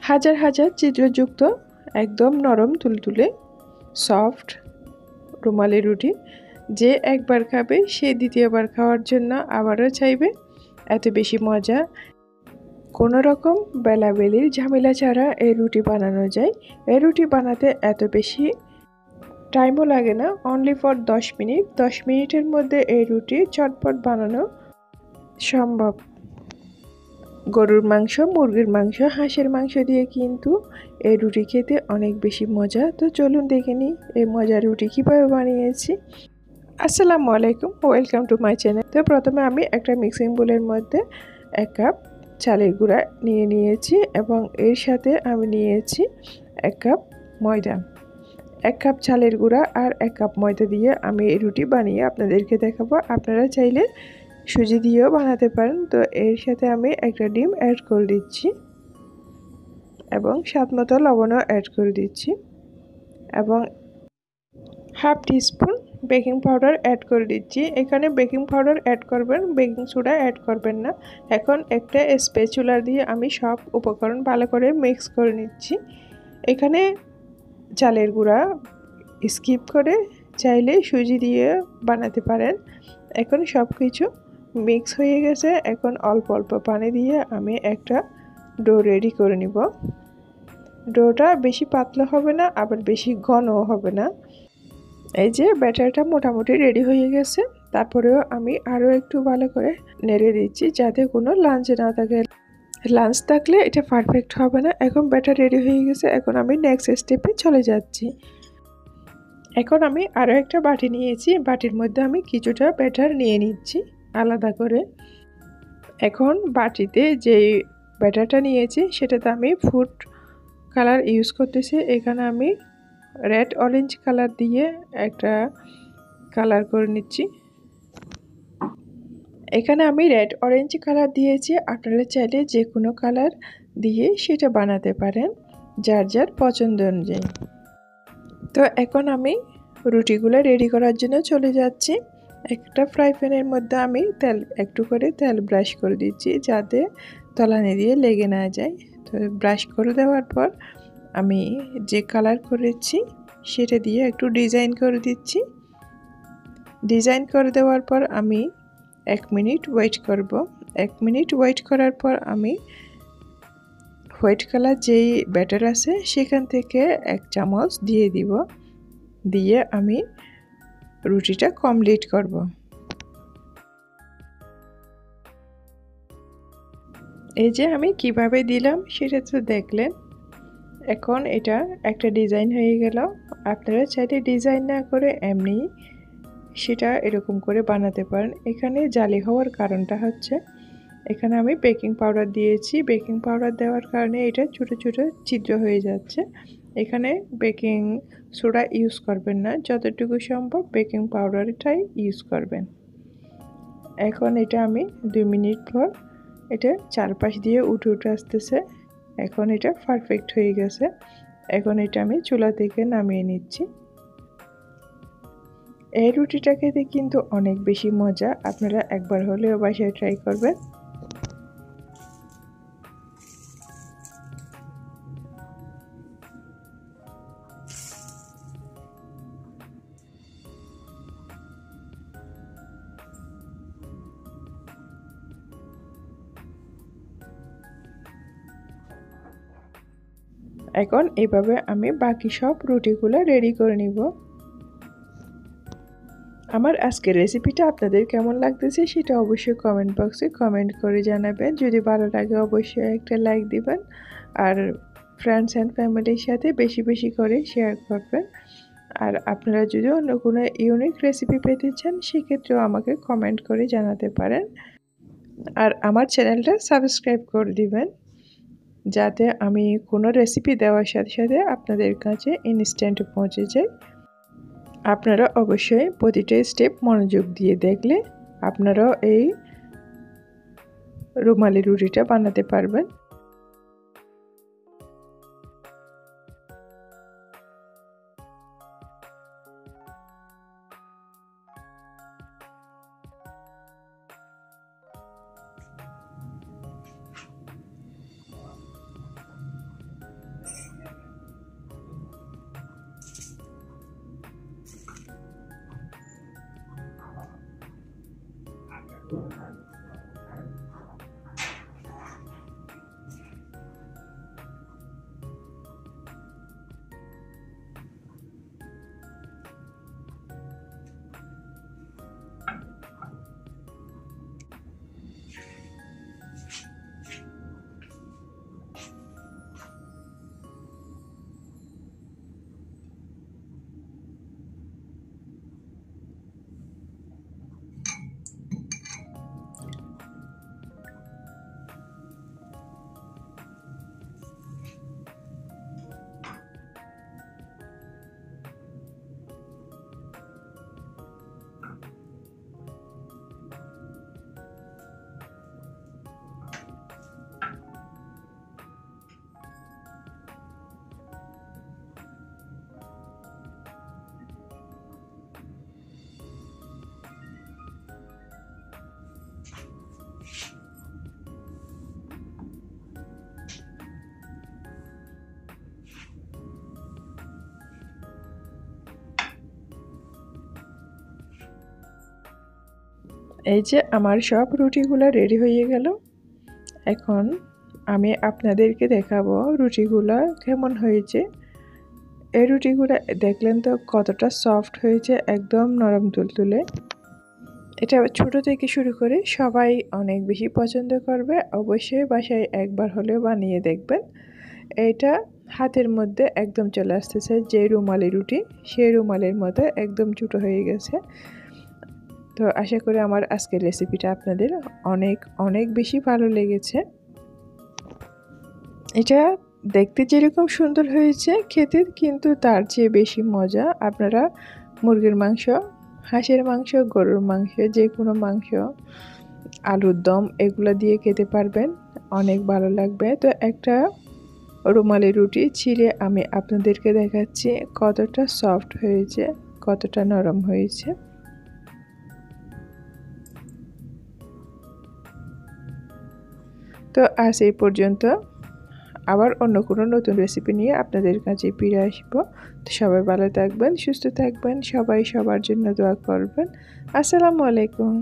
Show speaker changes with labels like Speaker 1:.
Speaker 1: হাজার হাজার ছিদ্রযুক্ত একদম নরম তুলতুলে সফট রুমালি রুটি যে একবার খাবে সে দ্বিতীয়বার খাওয়ার জন্য আবারও চাইবে। এত বেশি মজা, কোনো রকম বেলাবেলির ঝামেলা ছাড়া এই রুটি বানানো যায়। এই রুটি বানাতে এত বেশি টাইমও লাগে না, অনলি ফর 10 মিনিট। 10 মিনিটের মধ্যে এই রুটি চটপট বানানো সম্ভব। গরুর মাংস, মুরগির মাংস, হাঁসের মাংস দিয়ে কিন্তু এই রুটি খেতে অনেক বেশি মজা। তো চলুন দেখে নিই এই মজার রুটি কীভাবে বানিয়েছি। আসসালামু আলাইকুম, ওয়েলকাম টু মাই চ্যানেল। তো প্রথমে আমি একটা মিক্সিং বোলের মধ্যে 1 কাপ চালের গুঁড়া নিয়েছি এবং এর সাথে আমি নিয়েছি 1 কাপ ময়দা। 1 কাপ চালের গুঁড়া আর 1 কাপ ময়দা দিয়ে আমি এই রুটি বানিয়ে আপনাদেরকে দেখাবো। আপনারা চাইলে সুজি দিয়েও বানাতে পারেন। তো এর সাথে আমি একটা ডিম অ্যাড করে দিচ্ছি এবং স্বাদ মতো লবণও অ্যাড করে দিচ্ছি এবং half teaspoon baking powder add করে দিচ্ছি। এখানে বেকিং পাউডার অ্যাড করবেন, বেকিং সোডা অ্যাড করবেন না। এখন একটা স্প্যাচুলা দিয়ে আমি সব উপকরণ ভালো করে মিক্স করে নিচ্ছি। এখানে চালের গুঁড়া স্কিপ করে চাইলে সুজি দিয়ে বানাতে পারেন। এখন সব কিছু মিক্স হয়ে গেছে। এখন অল্প অল্প পানি দিয়ে আমি একটা ডো রেডি করে নিব। ডোটা বেশি পাতলা হবে না, আবার বেশি ঘনও হবে না। এই যে ব্যাটারটা মোটামুটি রেডি হয়ে গেছে। তারপরেও আমি আরও একটু ভালো করে নেড়ে দিচ্ছি যাতে কোনো লাঞ্চ না থাকে। লাঞ্চ থাকলে এটা পারফেক্ট হবে না। এখন ব্যাটার রেডি হয়ে গেছে। এখন আমি নেক্সট স্টেপে চলে যাচ্ছি। এখন আমি আরও একটা বাটি নিয়েছি, বাটির মধ্যে আমি কিছুটা ব্যাটার নিয়ে নিচ্ছি আলাদা করে। এখন বাটিতে যেই ব্যাটারটা নিয়েছি সেটাতে আমি ফুড কালার ইউজ করতেছি। এখানে আমি রেড অরেঞ্জ কালার দিয়ে একটা কালার করে নিচ্ছি। এখানে আমি রেড অরেঞ্জ কালার দিয়েছি, আপনারা চাইলে যে কোনো কালার দিয়ে সেটা বানাতে পারেন যার যার পছন্দ অনুযায়ী। তো এখন আমি রুটিগুলো রেডি করার জন্য চলে যাচ্ছি। একটা ফ্রাই প্যানের মধ্যে আমি একটু করে তেল ব্রাশ করে দিচ্ছি যাতে তলানি দিয়ে লেগে না যায়। তো ব্রাশ করে দেওয়ার পর আমি যে কালার করেছি সেটা দিয়ে একটু ডিজাইন করে দিচ্ছি। ডিজাইন করে দেওয়ার পর আমি 1 মিনিট ওয়েট করব। 1 মিনিট ওয়েট করার পর আমি হোয়াইট কালার যেই ব্যাটার আছে সেখান থেকে 1 চামচ দিয়ে দিব। দিয়ে আমি রুটিটা কমপ্লিট করব। এই যে আমি কিভাবে দিলাম সেটা তো দেখলেন। এখন এটা একটা ডিজাইন হয়ে গেল। আপনারা চাইলে ডিজাইন না করে এমনি সেটা এরকম করে বানাতে পারেন। এখানে জালি হওয়ার কারণটা হচ্ছে এখানে আমি বেকিং পাউডার দিয়েছি। বেকিং পাউডার দেওয়ার কারণে এটা ছোটো ছোটো ছিদ্র হয়ে যাচ্ছে। এখানে বেকিং সোডা ইউজ করবেন না, যতটুকু সম্ভব বেকিং পাউডারটাই ইউজ করবেন। এখন এটা আমি 2 মিনিট পর এটা চারপাশ দিয়ে উঠে উঠে আসতেছে। এখন এটা পারফেক্ট হয়ে গেছে। এখন এটা আমি চুলা থেকে নামিয়ে নিচ্ছি। এই রুটিটা খেতে কিন্তু অনেক বেশি মজা, আপনারা একবার হলেও বাসায় ট্রাই করবেন। এখন এইভাবে আমি বাকি সব রুটিগুলো রেডি করে নিব। আমার আজকের রেসিপিটা আপনাদের কেমন লাগতেছে সেটা অবশ্যই কমেন্ট বক্সে কমেন্ট করে জানাবেন। যদি ভালো লাগে অবশ্যই একটা লাইক দিবেন আর ফ্রেন্ডস অ্যান্ড ফ্যামিলির সাথে বেশি বেশি করে শেয়ার করবেন। আর আপনারা যদি অন্য কোনো ইউনিক রেসিপি পেতে চান সেক্ষেত্রেও আমাকে কমেন্ট করে জানাতে পারেন। আর আমার চ্যানেলটা সাবস্ক্রাইব করে দিবেন যাতে আমি কোনো রেসিপি দেওয়ার সাথে সাথে আপনাদের কাছে ইনস্ট্যান্ট পৌঁছে যায়। আপনারা অবশ্যই প্রতিটা স্টেপ মনোযোগ দিয়ে দেখলে আপনারাও এই রুমালি রুটিটা বানাতে পারবেন। এই যে আমার সব রুটিগুলো রেডি হয়ে গেল। এখন আমি আপনাদেরকে দেখাবো রুটিগুলো কেমন হয়েছে। এই রুটিগুলো দেখলেন তো কতটা সফট হয়েছে, একদম নরম তুলতুলে। এটা ছোট থেকে শুরু করে সবাই অনেক বেশি পছন্দ করবে। অবশ্যই বাসায় একবার হলেও বানিয়ে দেখবেন। এটা হাতের মধ্যে একদম চলে আসতেছে, যে রুমালি রুটি সেই রুমালের মতো একদম ছোটো হয়ে গেছে। তো আশা করি আমার আজকের রেসিপিটা আপনাদের অনেক অনেক বেশি ভালো লেগেছে। এটা দেখতে যেরকম সুন্দর হয়েছে, খেতে কিন্তু তার চেয়ে বেশি মজা। আপনারা মুরগির মাংস, হাঁসের মাংস, গরুর মাংস, যে কোনো মাংস, আলুর দম এগুলো দিয়ে খেতে পারবেন, অনেক ভালো লাগবে। তো একটা রুমালি রুটি ছিঁড়ে আমি আপনাদেরকে দেখাচ্ছি কতটা সফট হয়েছে, কতটা নরম হয়েছে। তো আজ এই পর্যন্ত, আবার অন্য কোনো নতুন রেসিপি নিয়ে আপনাদের কাছে ফিরে আসবো। তো সবাই ভালো থাকবেন, সুস্থ থাকবেন, সবাই সবার জন্য দোয়া করবেন। আসসালামু আলাইকুম।